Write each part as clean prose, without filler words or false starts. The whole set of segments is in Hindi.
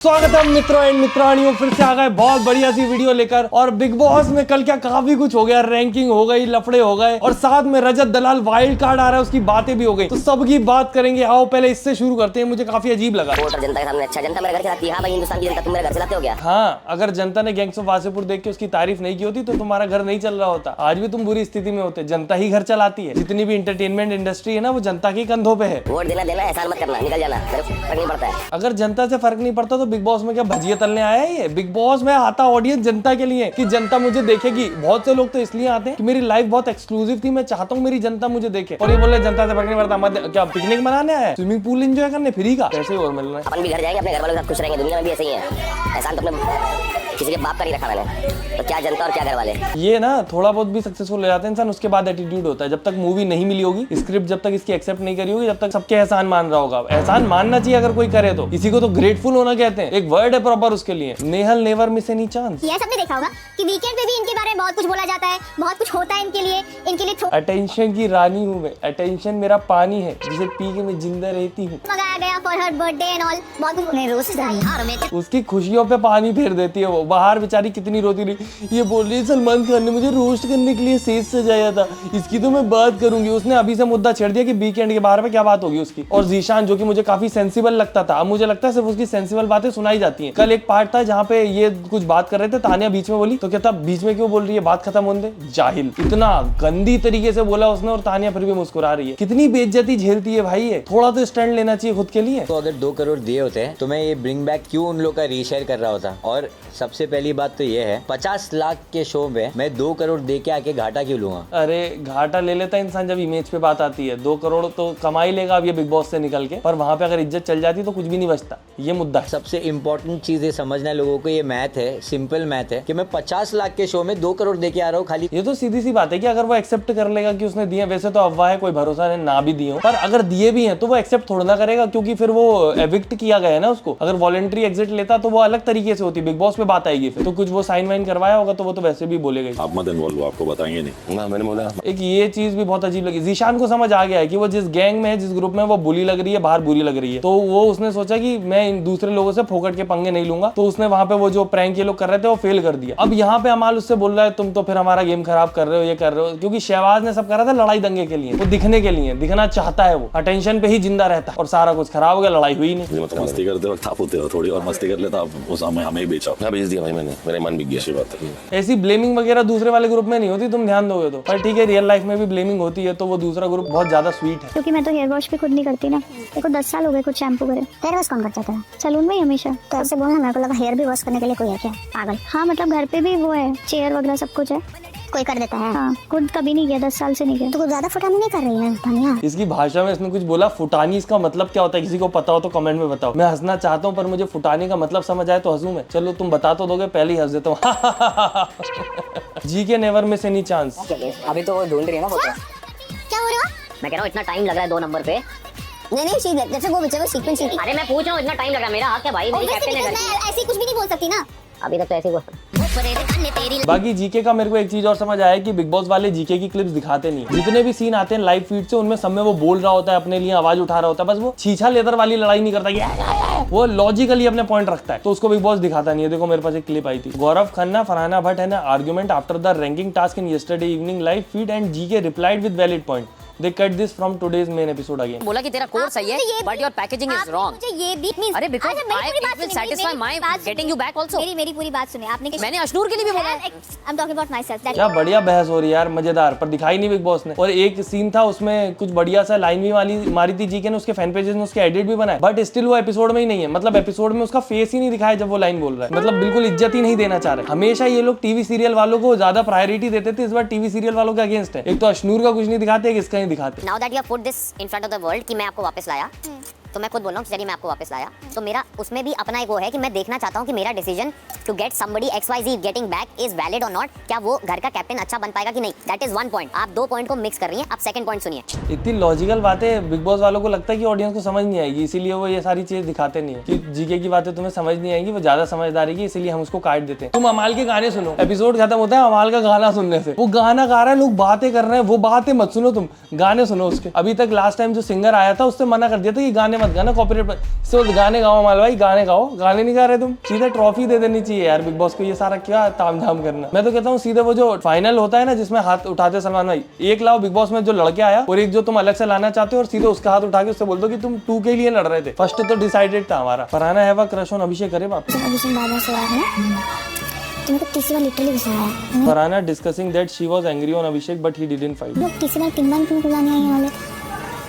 स्वागत है मित्रों एंड मित्रानियों, फिर से आ गए बहुत बढ़िया सी वीडियो लेकर। और बिग बॉस में कल क्या काफी कुछ हो गया, रैंकिंग हो गई, लफड़े हो गए और साथ में रजत दलाल वाइल्ड कार्ड आ रहा है, उसकी बातें भी हो गई, तो सबकी बात करेंगे। आओ पहले इससे शुरू करते हैं, मुझे काफी अजीब लगा। जनता के सामने अच्छा, जनता मेरे घर चलाती है। हाँ भाई, हिंदुस्तान की जनता तुम मेरे घर चलाते हो क्या? हाँ, अगर जनता ने गैंग्स ऑफ वासेपुर देख के उसकी तारीफ नहीं की होती तो तुम्हारा घर नहीं चल रहा होता, आज भी तुम बुरी स्थिति में होते। जनता ही घर चलाती है, जितनी भी इंटरटेनमेंट इंडस्ट्री है ना, वो जनता के कंधों पे है। वोट देना एहसान मत करना, निकल जाना, फर्क नहीं पड़ता है। अगर जनता से फर्क नहीं पड़ता तो बिग बॉस में क्या भजिया तलने आया है? ये बिग बॉस में आता ऑडियंस जनता के लिए कि जनता मुझे देखेगी। बहुत से लोग तो इसलिए आते हैं कि मेरी लाइफ बहुत एक्सक्लूसिव थी, मैं चाहता हूँ मेरी जनता मुझे देखे। और ये बोले जनता से फर्क नहीं पड़ता, मत क्या पिकनिक मनाने आया है, स्विमिंग पूल एंजॉय करने फ्री का, कैसे और मिल रहा है। अपन भी घर जाएंगे, अपने घर वालों के साथ खुश रहेंगे, दुनिया में भी ऐसे ही है। एहसान तो अपने किसी के बाप का नहीं रखा मैंने, तो क्या जनता और क्या घर वाले। ये ना थोड़ा बहुत भी सक्सेसफुल हो जाते हैं इंसान, उसके बाद एटीट्यूड होता है। जब तक मूवी नहीं मिली होगी, स्क्रिप्ट जब तक इसकी एक्सेप्ट नहीं करी होगी, जब तक सबके एहसान मान रहा होगा। एहसान मानना चाहिए अगर कोई करे तो, इसी को तो ग्रेटफुल होना कहते हैं, एक वर्ड है प्रॉपर उसके लिए। Nehal never miss any chance. ये सबने देखा होगा कि वीकेंड पे भी इनके बारे में बहुत कुछ बोला जाता है, बहुत कुछ होता है इनके लिए अटेंशन की रानी हूँ मैं, अटेंशन मेरा पानी है जिसे पी के मैं जिंदा रहती हूँ। मंगाया गया for her birthday and all, बहुत कुछ नहीं रोस्ट उसकी खुशियों पे पानी फेर देती है वो। बाहर बेचारी कितनी रोती रही, ये बोल रही है सलमान खान ने मुझे रोस्ट करने के लिए सेज सजाया था, इसकी तो मैं बात करूंगी। उसने अभी से मुद्दा छेड़ दिया कि वीकेंड के बारे में क्या बात होगी उसकी। और जीशान जो कि मुझे काफी सेंसिबल लगता था, अब मुझे लगता है सिर्फ उसकी सेंसिबल बातें सुनाई जाती हैं। कल एक पार्ट था जहाँ पे ये कुछ बात कर रहे थे, तानिया बीच में बोली तो कहता बीच में क्यों बोल रही है, बात खत्म होने दे। जाहिल, इतना गंदी तरीके से बोला उसने, और तानिया फिर भी मुस्कुरा रही है। कितनी बेइज्जती झेलती है भाई ये, थोड़ा तो स्टैंड लेना चाहिए खुद के लिए। तो अगर 2 करोड़ दिए होते तो मैं ये ब्रिंग बैक क्यों उन लोग का रीशेयर कर रहा होता। और सबसे पहली बात तो ये है, 50 लाख के शो में मैं 2 करोड़ दे के आके घाटा क्यों लूंगा। अरे घाटा ले लेता इंसान जब इमेज पे बात आती है। 2 करोड़ तो कमा ही लेगा अब ये बिग बॉस से निकल के, पर वहां पे अगर इज्जत चल जाती तो कुछ भी नहीं बचता। ये मुद्दा है। सबसे इंपॉर्टेंट चीज ये समझना है लोगों को, ये मैथ है, सिंपल मैथ है कि मैं 50 लाख के शो में 2 करोड़ दे के आ रहा हूँ खाली। ये तो सीधी सी बात है कि अगर वो एक्सेप्ट कर लेगा कि उसने दिए, वैसे तो अफवाह है, कोई भरोसा नहीं ना भी दिए हो, पर अगर दिए भी हैं तो वो एक्सेप्ट थोड़ा ना करेगा, क्योंकि फिर वो एविक्ट किया गया है ना उसको। अगर वॉलंटरी एग्जिट लेता तो वो अलग तरीके से होती, बिग बॉस पे बात आएगी फिर तो। कुछ वो साइन वाइन करवाया होगा तो वो तो वैसे भी बोलेगा। आप मत इन्वॉल्व हो, आपको बताएंगे नहीं ना, मैंने बोला। एक ये चीज भी बहुत अजीब लगी, जीशान को समझ आ गया है कि वो जिस गैंग में है, जिस ग्रुप में वो बुली लग रही है, बाहर बुरी लग रही है, तो वो उसने सोचा कि मैं इन दूसरे लोगों से फोकट के पंगे नहीं लूंगा। तो उसने वहां पे वो जो प्रैंक ये लोग कर रहे थे वो फेल कर दिया। अब यहाँ पे अमाल उससे बोल रहा है तुम तो फिर हमारा गेम खराब कर रहे हो, ये कर रहे हो, क्योंकि शहबाज ने सब करा था लड़ाई दंगे के लिए, वो दिखने के लिए, दिखना चाहता है, वो अटेंशन पे ही जिंदा रहता है, और सारा कुछ खराब हो गया, लड़ाई हुई नहीं। मतलब मस्ती करते वक्त आप होते हो थोड़ी और मस्ती कर लेता, आप उस हमें ही बेचा, मैं बेच दिया भाई, मैंने, मेरा मन बिक गया। बात है, ऐसी ब्लेमिंग वगैरह दूसरे वाले ग्रुप में नहीं होती, तुम ध्यान दोगे तो। पर ठीक है, रियल लाइफ में भी ब्लेमिंग होती है, तो वो दूसरा ग्रुप बहुत ज्यादा स्वीट है। क्योंकि मैं तो हेयर वॉश भी खुद नहीं करती ना, देखो 10 साल हो गए खुद शैम्पू करे। हेयर वॉश कौन करता था? सैलून में ही हमेशा। तो ऐसे बोलना, मेरे को लगा हेयर भी वॉश करने के लिए कोई है क्या, पागल। हाँ मतलब घर पे भी वो है, चेयर वगैरह सब कुछ है, कोई कर देता है। हाँ, खुद कभी नहीं किया, 10 साल से नहीं किया। तो कुछ ज्यादा फुटानी नहीं कर रही है तानिया। इसकी भाषा में इसने कुछ बोला फुटानी, इसका मतलब क्या होता है किसी को पता हो तो कमेंट में बताओ। मैं हंसना चाहता हूँ पर मुझे फुटानी का मतलब समझ आए तो हंसूं मैं। चलो तुम बता तो दोगे, पहले ही हंस देता हूँ। जी के नेवर मिस एनी चांस। अभी तो ढूंढ रही है ना फोटो। क्या हो रहा है? मैं कह रहा हूँ इतना टाइम लग रहा है 2 नंबर पे। नहीं जैसे वो बच्चे को सीक्वेंस। अरे मैं पूछ रहा हूँ इतना टाइम लग रहा है, मेरा हाथ क्या भाई, मेरी कैप्टन है घर की। मैं ऐसी कुछ भी नहीं बोल सकती ना। अभी तक तो ऐसे ही बाकी जीके का मेरे को एक चीज और समझ आया कि बिग बॉस वाले जीके की क्लिप्स दिखाते नहीं। जितने भी सीन आते हैं लाइव फीड से, उनमें सब में वो बोल रहा होता है, अपने लिए आवाज उठा रहा होता है, बस वो छीछा लेदर वाली लड़ाई नहीं करता, वो लॉजिकली अपने पॉइंट रखता है, तो उसको बिग बॉस दिखाता नहीं है। देखो मेरे पास एक क्लिप आई थी, गौरव खन्ना फरहाना भट्ट है ना argument after the ranking task in yesterday evening live feed and GK replied with valid point. They cut this from today's main episode again. बोला कि तेरा कोर्स सही है, but your packaging is wrong. मुझे ये भी मींस अरे because I will satisfy my getting you back also. मेरी पूरी बात सुनिए आपने। मैंने अशनूर के लिए भी बोला। I am talking about my self. क्या बढ़िया बहस हो रही है यार, मजेदार, पर दिखाई नहीं बिग बॉस ने। और एक सीन था उसमें कुछ बढ़िया सा लाइन भी मारी थी जीके ने, उसके फैन पेजेस ने उसके एडिट भी बनाए, बट स्टिल वो एपिसोड में ही नहीं है। मतलब एपिसोड में उसका फेस ही नहीं दिखाया जब वो लाइन बोल रहा है, मतलब बिल्कुल इज्जत ही नहीं देना चाह रहे। हमेशा ये लोग टीवी सीरियल वालों को ज्यादा प्रायोरिटी देते थे, इस बार टीवी सीरियल वालों के अगेंस्ट है। एक तो अशनूर का कुछ नहीं दिखाते, एक इसका नहीं दिखाते। Now that you have put this in front of the world कि मैं आपको वापस लाया, तो मैं खुद बोल रहा हूँ चलिए मैं आपको वापस लाया, तो मेरा उसमें भी अपना एक वो है कि मैं देखना चाहता हूँ कि मेरा decision to get somebody XYZ getting back is valid और नॉट। क्या वो घर का कैप्टन अच्छा बन पाएगा कि नहीं, दैट इज 1 पॉइंट। आप 2 पॉइंट को मिक्स कर रही हैं। आप सेकंड पॉइंट सुनिए। इतनी लॉजिकल बातें बिग बॉस वालों को लगता है कि ऑडियंस को समझ नहीं आएगी, इसीलिए वो ये सारी चीज दिखाते नहीं है कि जीके की बातें तुम्हें समझ नहीं आएगी, वो ज्यादा समझदार है इसीलिए हम उसको काट देते हैं। तुम अमाल के गाने सुनो, एपिसोड खत्म होता है अमाल का गाना सुनने से। वो गाना गा रहा है, लोग बातें कर रहे हैं, वो बातें मत सुनो, तुम गाने सुनो उसके। अभी तक लास्ट टाइम जो सिंगर आया था उससे मना कर दिया था कि गाने मत गाना कॉपीराइट। सो गाने गाओ अमाल भाई, गाने गाओ। गाने नहीं गा रहे तुम, सीधा ट्रॉफी दे देनी चाहिए यार बिग बॉस को। ये सारा क्या तामझाम करना। मैं तो कहता हूँ सीधे वो जो फाइनल होता है ना जिसमें हाथ उठाते सलमान भाई, एक लाओ बिग बॉस में जो लड़के आया और एक जो तुम अलग से लाना चाहते हो, और सीधे उसका हाथ उठा के उससे बोल दो कि तुम 2 के लिए लड़ रहे थे। फर्स्ट तो डिसाइडेड था हमारा। Farhana have a crush on Abhishek. करे बाप। अभिषेक बाबा से यार है, तुमको तीसरी बार लिटरली गुस्सा आया। Farhana discussing that she was angry on Abhishek but he didn't fight. लोग तीसरी बार 3 बार क्यों बुलाने आए वाले,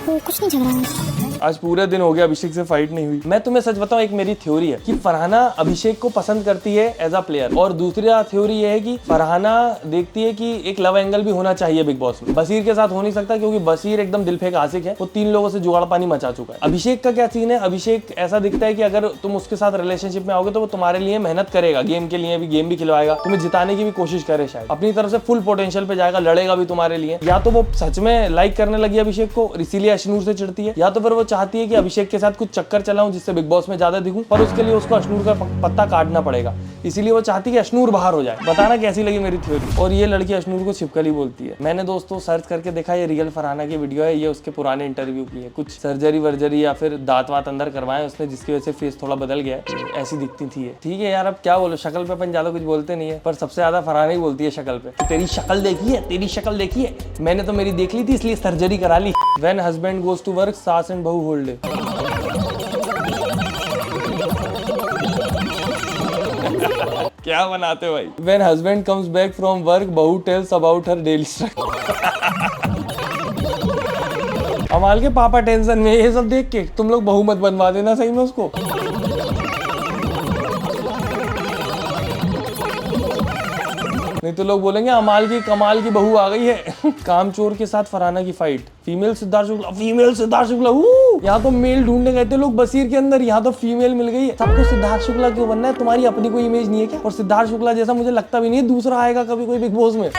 वो कुछ नहीं झगड़ा है। आज पूरे दिन हो गया अभिषेक से फाइट नहीं हुई। मैं तुम्हें सच बताऊं, एक मेरी थ्योरी है कि फरहाना अभिषेक को पसंद करती है एज अ प्लेयर, और दूसरी थ्योरी ये है कि फरहाना देखती है कि एक लव एंगल भी होना चाहिए बिग बॉस में। बसीर के साथ हो नहीं सकता क्योंकि बसीर एकदम दिल फेंक आशिक है, वो 3 लोगों से जुगाड़ पानी मचा चुका है। अभिषेक का क्या सीन है? अभिषेक ऐसा दिखता है कि अगर तुम उसके साथ रिलेशनशिप में आओगे तो वो तुम्हारे लिए मेहनत करेगा, गेम के लिए भी, गेम भी खिलवाएगा, तुम्हें जिताने की भी कोशिश करे, शायद अपनी तरफ से फुल पोटेंशियल पे जाएगा, लड़ेगा भी तुम्हारे लिए। या तो वो सच में लाइक करने लगी अभिषेक को, इसीलिए अशनूर से चिढ़ती है, या तो फिर वो चाहती है कि अभिषेक के साथ कुछ चक्कर चलाऊं जिससे बिग बॉस में ज्यादा दिखूं, पर उसके लिए उसको अशनूर का पत्ता काटना पड़ेगा, इसीलिए वो चाहती है कि अशनूर बाहर हो जाए। बताना कैसी लगी मेरी थ्योरी। और ये लड़की अशनूर को छिपकली बोलती है। मैंने दोस्तों सर्च करके देखा, ये रियल फरहाना की वीडियो है, ये उसके पुराने इंटरव्यू की है। कुछ सर्जरी वर्जरी या फिर दांत वात अंदर करवाए उसने, जिसकी वजह से फेस थोड़ा बदल गया है, ऐसी दिखती थी ये। ठीक है यार, अब क्या बोलो, शक्ल पे अपन ज्यादा कुछ बोलते नहीं है, पर सबसे ज्यादा फरहाना ही बोलती है शक्ल पे। तो तेरी शक्ल देखी है, तेरी शक्ल देखी है, मैंने तो मेरी देख ली थी इसलिए सर्जरी करा ली। When husband goes to work सास एंड बहू होल्ड इट। क्या बनाते हो भाई? When husband comes back from work, बहू tells about her daily struggle। अमाल के पापा टेंशन में, ये सब देख के तुम लोग बहू मत बनवा देना सही में उसको। नहीं तो लोग बोलेंगे अमाल की कमाल की बहू आ गई है। कामचोर के साथ फरहाना की fight. Female Siddharth Shukla, female Siddharth Shukla. यहाँ तो मेल ढूंढने गए थे लोग बसीर के अंदर, यहाँ तो फीमेल मिल गई है। सबको सिद्धार्थ शुक्ला क्यों बनना है? तुम्हारी अपनी कोई इमेज नहीं है क्या? और सिद्धार्थ शुक्ला जैसा मुझे लगता भी नहीं है दूसरा आएगा कभी कोई बिग बॉस में।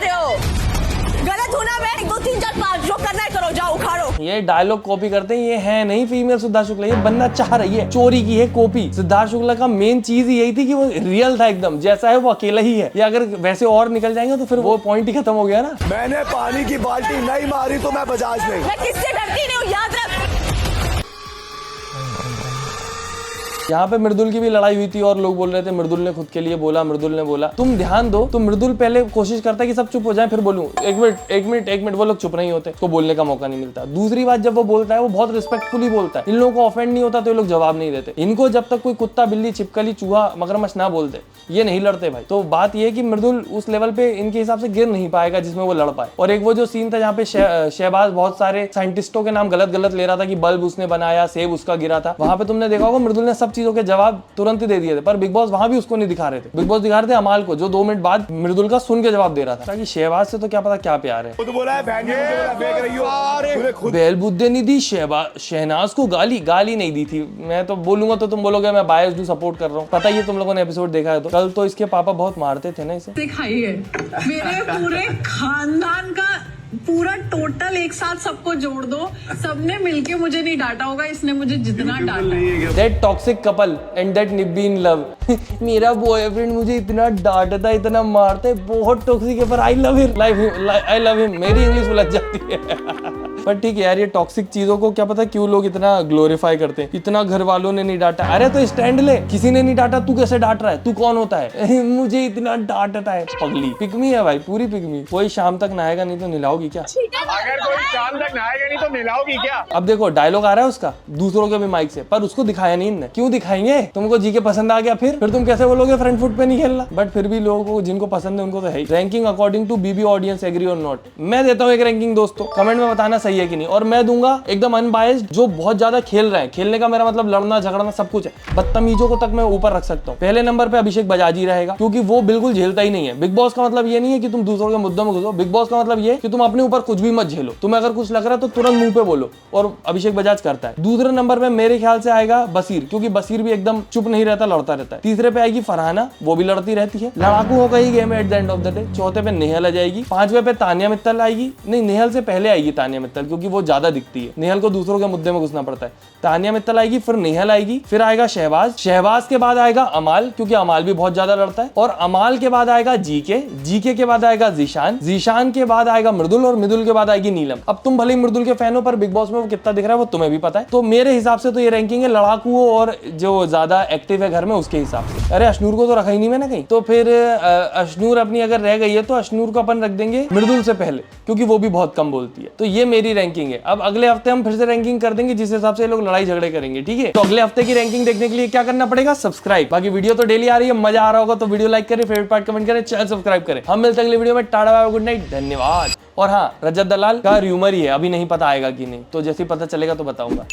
गलत हूं ना मैं? 1 2 3 4 5 जो करना है करो, जाओ उखाड़ो। ये डायलॉग कॉपी करते हैं, ये है नहीं फीमेल सिद्धार्थ शुक्ला, ये बनना चाह रही है, चोरी की है कॉपी। सिद्धार्थ शुक्ला का मेन चीज यही थी कि वो रियल था एकदम, जैसा है वो अकेला ही है। या अगर वैसे और निकल जाएंगे तो फिर वो पॉइंट ही खत्म हो गया ना। मैंने पानी की बाल्टी नहीं मारी तो मैं बजाज नहीं। मैं किससे डरती नहीं हूं, याद रख। यहाँ पे मृदुल की भी लड़ाई हुई थी और लोग बोल रहे थे मृदुल ने खुद के लिए बोला, मृदुल ने बोला। तुम ध्यान दो, तो मृदुल पहले कोशिश करता है कि सब चुप हो जाए फिर बोलूं। एक मिनट, वो लोग चुप नहीं होते, उसको बोलने का मौका नहीं मिलता। दूसरी बात, जब वो बोलता है वो बहुत रिस्पेक्टफुली बोलता है, इन लोगों को ऑफेंड नहीं होता तो ये लोग जवाब नहीं देते। इनको जब तक कोई कुत्ता बिल्ली छिपकली चूहा मगरमच्छ ना बोलते ये नहीं लड़ते भाई। तो बात ये है कि मृदुल उस लेवल पे इनके हिसाब से गिर नहीं पाएगा जिसमें वो लड़ पाए। और एक वो जो सीन था जहाँ पे शहबाज बहुत सारे साइंटिस्टों के नाम गलत ले रहा था कि बल्ब उसने बनाया, सेब उसका गिरा था, वहां पे तुमने देखा होगा मृदुल ने सब चीजों के जवाब तुरंत ही दे दिए थे। पर बिग बॉस वहां भी उसको नहीं दिखा रहे थे, बिग बॉस दिखा रहे थे अमाल को, जो 2 मिनट बाद मृदुल का सुन के जवाब दे रहा था। ताकि शहबाज से तो क्या पता क्या प्यार है। खुद बोला है बहन ने मुझे बोला फेंक रही हो। बेलबुद्दे नहीं दी शहनाज को गाली नहीं दी थी। मैं तो बोलूंगा तो तुम बोलोगे मैं बायस हूं, सपोर्ट कर रहा हूँ। पता ही है तुम लोगों ने एपिसोड देखा है तो। कल तो इसके पापा बहुत मारते थे ना इसे। दिखाई है मेरे पूरे खानदान का पूरा टोटल एक साथ सबको जोड़ दो, सबने मिलके मुझे नहीं डांटा होगा, इसने मुझे जितना डांटा। That toxic couple and that nippy in love। मेरा बॉयफ्रेंड मुझे इतना डांटता है, इतना मारता है, बहुत टॉक्सिक है, पर आई लव हिम। मेरी इंग्लिश उलझ जाती है। पर ठीक है यार, ये टॉक्सिक चीजों को क्या पता क्यों लोग इतना ग्लोरीफाई करते हैं। इतना घर वालों ने नहीं डांटा, अरे तो स्टैंड ले, किसी ने नहीं डांटा तू कैसे डांट रहा है? तू कौन होता है? मुझे इतना डांटता है। पगली पिकमी है भाई, पूरी पिकमी। कोई शाम तक नहाएगा नहीं तो नहलाओगी क्या? अगर कोई शाम तक नहाएगा नहीं तो नहलाओगी क्या? अब देखो डायलॉग आ रहा है उसका दूसरों के भी माइक से, पर उसको दिखाया नहीं इनने। क्यों दिखाएंगे? तुमको जी के पसंद आ गया, फिर तुम कैसे बोलोगे फ्रंट फुट पे नहीं खेलना? बट फिर भी लोगों को जिनको पसंद है उनको तो है ही। Ranking according to BB audience, agree और नॉट? मैं देता हूँ एक रैंकिंग दोस्तों, कमेंट में बताना सही है कि नहीं। और मैं दूंगा एकदम अनबायस्ड, जो बहुत ज्यादा खेल रहे हैं। खेलने का मेरा मतलब लड़ना झगड़ना सब कुछ है, बदतमीजों को तक मैं ऊपर रख सकता हूँ। पहले नंबर पे अभिषेक बजाज ही रहेगा, क्योंकि वो बिल्कुल झेलता ही नहीं है। बिग बॉस का मतलब ये नहीं है कि तुम दूसरों के मुद्दों में घुसो, बिग बॉस का मतलब ये कि तुम अपने ऊपर कुछ भी मत झेलो। तुम्हें अगर कुछ लग रहा है तो तुरंत मुंह पे बोलो, और अभिषेक बजाज करता है। दूसरे नंबर पे मेरे ख्याल से आएगा बसीर, क्योंकि बसीर भी एकदम चुप नहीं रहता, लड़ता रहता है। तीसरे पे आएगी फरहाना, वो भी लड़ती रहती है, लड़ाकू होगा ही game at the end of the day. चौथे पे नेहल आ जाएगी। 5वें पे तानिया मित्तल आएगी, नहीं नेहल से पहले आएगी तानिया मित्तल, मित्तल, क्योंकि वो ज्यादा दिखती है। नेहल को दूसरों के मुद्दे में घुसना पड़ता है। तानिया मित्तल आएगी, फिर नेहल आएगी, फिर आएगा शहबाज, शहबाज के बाद आएगा अमाल, क्योंकि अमाल भी बहुत ज्यादा लड़ता है, और अमाल के बाद आएगा जीके, जीके के बाद आएगा जीशान, जीशान के बाद आएगा मृदुल, और मृदुल के बाद आएगी नीलम। अब तुम भले ही मृदुल के फैन हो, पर बिग बॉस में वो कितना दिख रहा है वो तुम्हें भी पता है। तो मेरे हिसाब से तो ये रैंकिंग है लड़ाकुओं और जो ज्यादा एक्टिव है घर में उसके हिसाब से। अरे अश्नूर को तो रखा ही नहीं मैंने कहीं, तो फिर अश्नूर अपनी अगर रह गई है तो अश्नूर को अपन रख देंगे मृदुल से पहले, क्योंकि वो भी बहुत कम बोलती है। तो ये मेरी रैंकिंग है। अब अगले हफ्ते हम फिर से रैंकिंग कर देंगे जिस हिसाब से लोग लड़ाई झगड़े करेंगे, ठीक है। तो अगले हफ्ते की रैंकिंग देखने के लिए क्या करना पड़ेगा, सब्सक्राइब। बाकी वीडियो तो डेली आ रही है, मजा आ रहा होगा तो वीडियो लाइक करें, फेवरेट पार्ट कमेंट करें, चैनल सब्सक्राइब करें। हम मिलते हैं अगले वीडियो में। Tata bye bye, good night, धन्यवाद। और हाँ, रजत दलाल का र्यूमर ही है, अभी नहीं पता आएगा कि नहीं, तो जैसे ही पता चलेगा तो बताऊंगा।